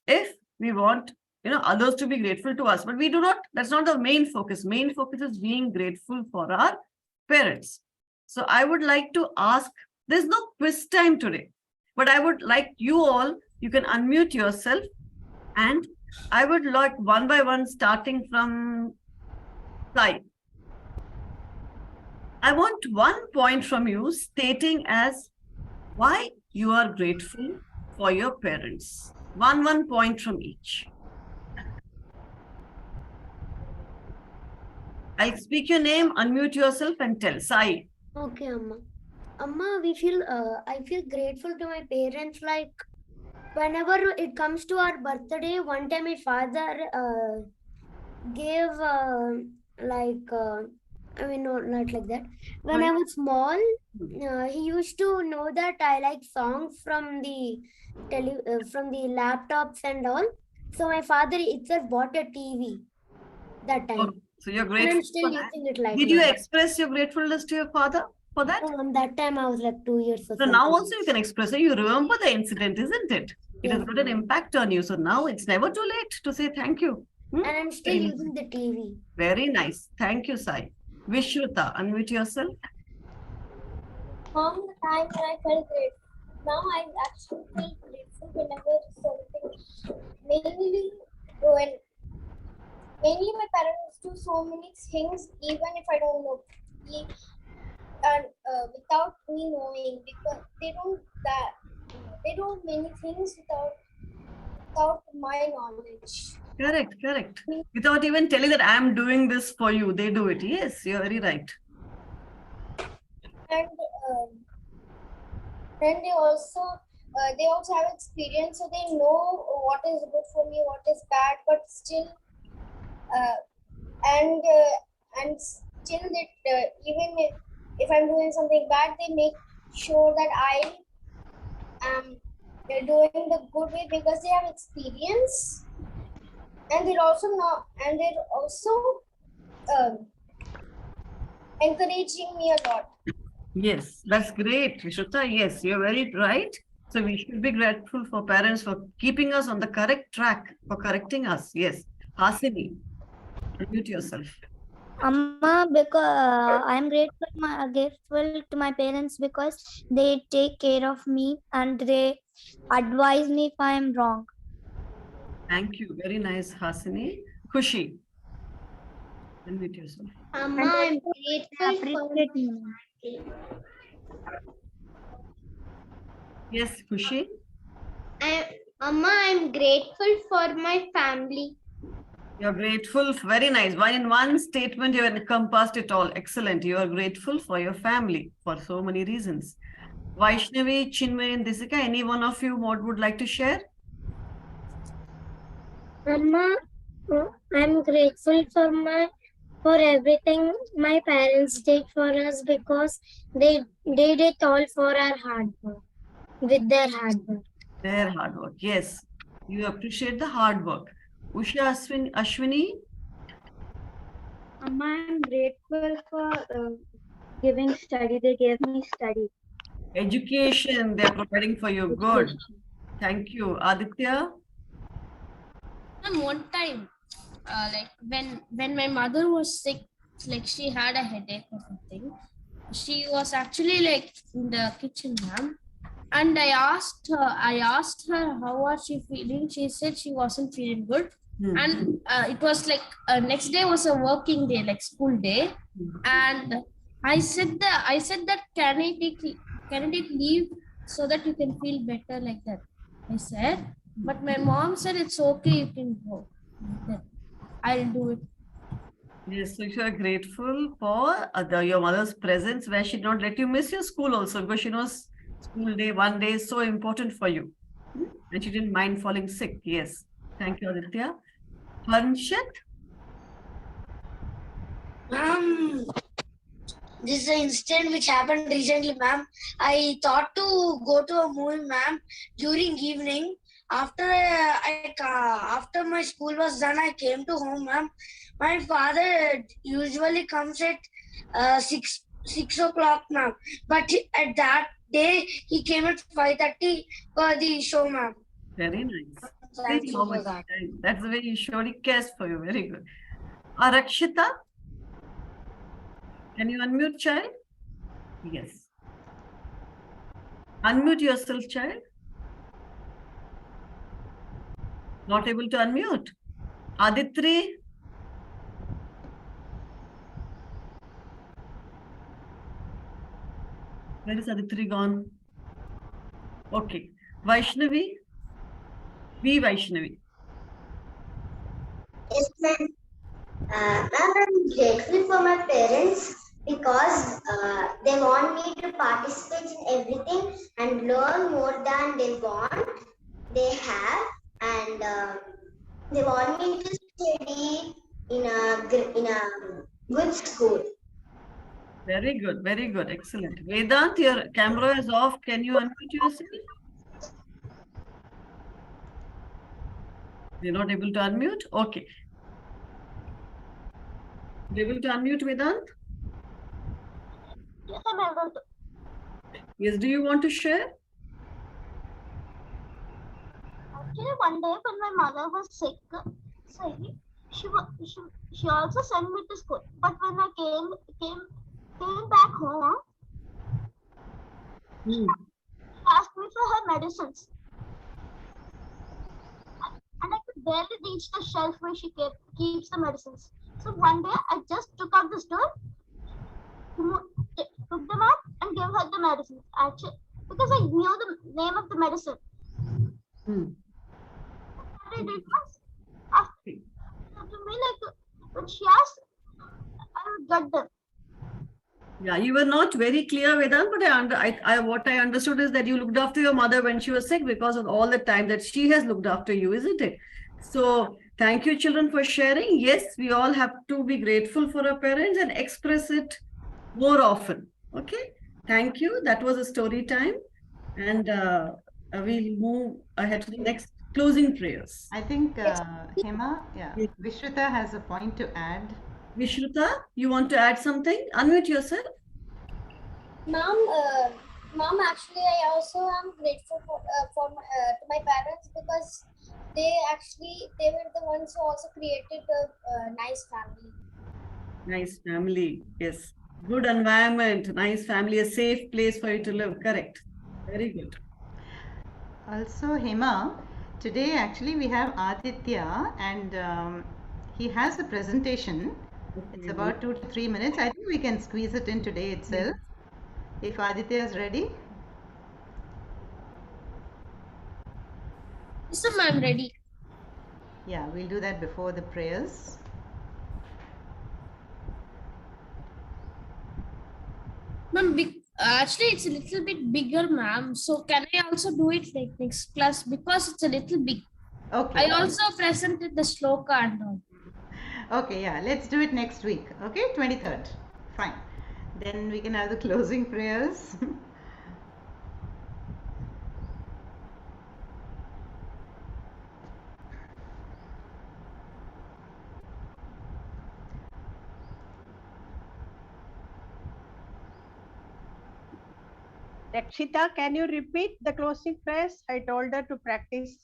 If we want, others to be grateful to us, but we do not, that's not the main focus. Main focus is being grateful for our parents. So I would like to ask, there's no quiz time today, but I would like you all, you can unmute yourself, and I would like one by one, starting from Sai. I want 1 point from you stating as why you are grateful for your parents. One point from each. I'll speak your name, unmute yourself and tell. Sai. Okay, Amma. Amma, I feel grateful to my parents. Like whenever it comes to our birthday, one time my father gave no, not like that. When I was small, he used to know that I like songs from the laptops and all. So my father itself bought a TV that time. Oh, so you're grateful. And I'm still using it like Did you express your gratefulness to your father for that? That time I was like 2 years old. So now also you can express it. You remember the incident, isn't it? It has got an impact on you. So now it's never too late to say thank you. And I'm still using the TV. Very nice. Thank you, Sai. Vishruta, unmute yourself. From the time when I felt grateful, now I actually feel grateful whenever something. Mainly my parents do so many things, even if I don't know, and without me knowing, because they do many things without my knowledge. Correct. Without even telling that I'm doing this for you, they do it. Yes, you're very right. And then they also have experience, so they know what is good for me, what is bad, but still, and still that even if I'm doing something bad, they make sure that I am doing the good way because they have experience. And they're also encouraging me a lot. Yes, that's great, Vishruta. Yes, you're very right. So we should be grateful for parents for keeping us on the correct track, for correcting us. Yes. Hasini, unmute yourself. Amma, because I'm grateful to my parents because they take care of me and they advise me if I am wrong. Thank you. Very nice, Hasini. Khushi, unmute yourself. Amma, I'm grateful for Yes, Khushi. Amma, I'm grateful for my family. You're grateful. Very nice. In one statement, you encompassed it all. Excellent. You are grateful for your family for so many reasons. Vaishnavi, Chinmay, and Disika, any one of you would like to share? Amma, I'm grateful for everything my parents did for us because they did it all for our hard work, with their hard work. Their hard work, yes. You appreciate the hard work. Usha Ashwini? Amma, I'm grateful for giving study. They gave me study. Education, they're providing for you. Good. Thank you. Aditya? And one time, when my mother was sick, she had a headache or something. She was actually in the kitchen, ma'am. And I asked her how was she feeling. She said she wasn't feeling good. And it was next day was a working day, school day. And I said that can I take leave so that you can feel better like that? I said, but my mom said it's okay, you can go. I'll do it. Yes, so you are grateful for your mother's presence where she did not let you miss your school also because she knows school day, one day is so important for you. And she didn't mind falling sick. Yes. Thank you, Aditya. Harshit? Ma'am, this is an incident which happened recently, ma'am. I thought to go to a movie, ma'am, during evening. After I after my school was done, I came to home, ma'am. My father usually comes at 6 o'clock, ma'am. But at that day, he came at 5:30 for the show, ma'am. Very nice. Thank See you how for much that. that's the way he surely cares for you. Very good. Arakshita, can you unmute, child? Yes. Unmute yourself, child. Not able to unmute. Aditri. Where is Aditri gone? Okay. Vaishnavi. V. Vaishnavi. Yes, ma'am. Ma'am, I'm grateful for my parents because they want me to participate in everything and learn more than they have, and they want me to study in a good school. Very good. Very good. Excellent. Vedant, your camera is off. Can you unmute yourself? You're not able to unmute? Okay. You're able to unmute, Vedant? Yes, I'm able to. Yes. Do you want to share? Actually, one day when my mother was sick, she also sent me to school. But when I came back home, she asked me for her medicines, and I could barely reach the shelf where she keeps the medicines. So one day I just took out the store, took them out, and gave her the medicines. Actually, because I knew the name of the medicine. What I did was, after to me, like when she asked, I would get them. Yeah, you were not very clear, Vedant, but what I understood is that you looked after your mother when she was sick because of all the time that she has looked after you, isn't it? So thank you, children, for sharing. Yes, we all have to be grateful for our parents and express it more often. Okay, thank you. That was a story time. And we'll move ahead to the next closing prayers. I think Hema, yeah, Vishruta has a point to add. Vishruta, you want to add something? Unmute yourself. Mom, actually, I also am grateful to my parents because they were the ones who also created a nice family. Nice family, yes. Good environment, nice family, a safe place for you to live. Correct. Very good. Also, Hema, today actually we have Aditya and he has a presentation. It's about 2 to 3 minutes. I think we can squeeze it in today itself. If Aditya is ready. Yes, ma'am, I'm ready. Yeah, we'll do that before the prayers. Ma'am, actually it's a little bit bigger, ma'am. So can I also do it like next class because it's a little big? Okay. I also presented the sloka and all. Okay, yeah, let's do it next week. Okay, 23rd. Fine. Then we can have the closing prayers. Rakshita, can you repeat the closing prayers? I told her to practice.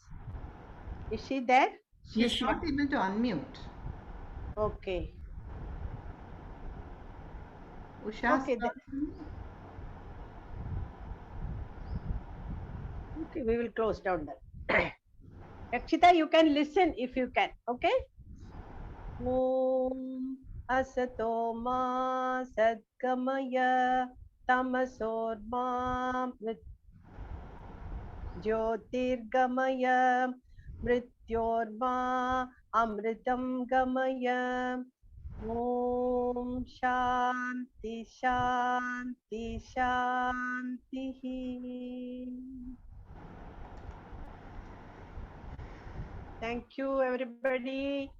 Is she there? She's not able to unmute. Okay. Usha, okay, okay, we will close down that. Rakshita, you can listen if you can. Okay. Om Asato Ma Sadgamaya Tamasorma Jyotirgamaya Mrityorma Amritam Gamaya. Om Shanti Shanti Shanti. Thank you, everybody.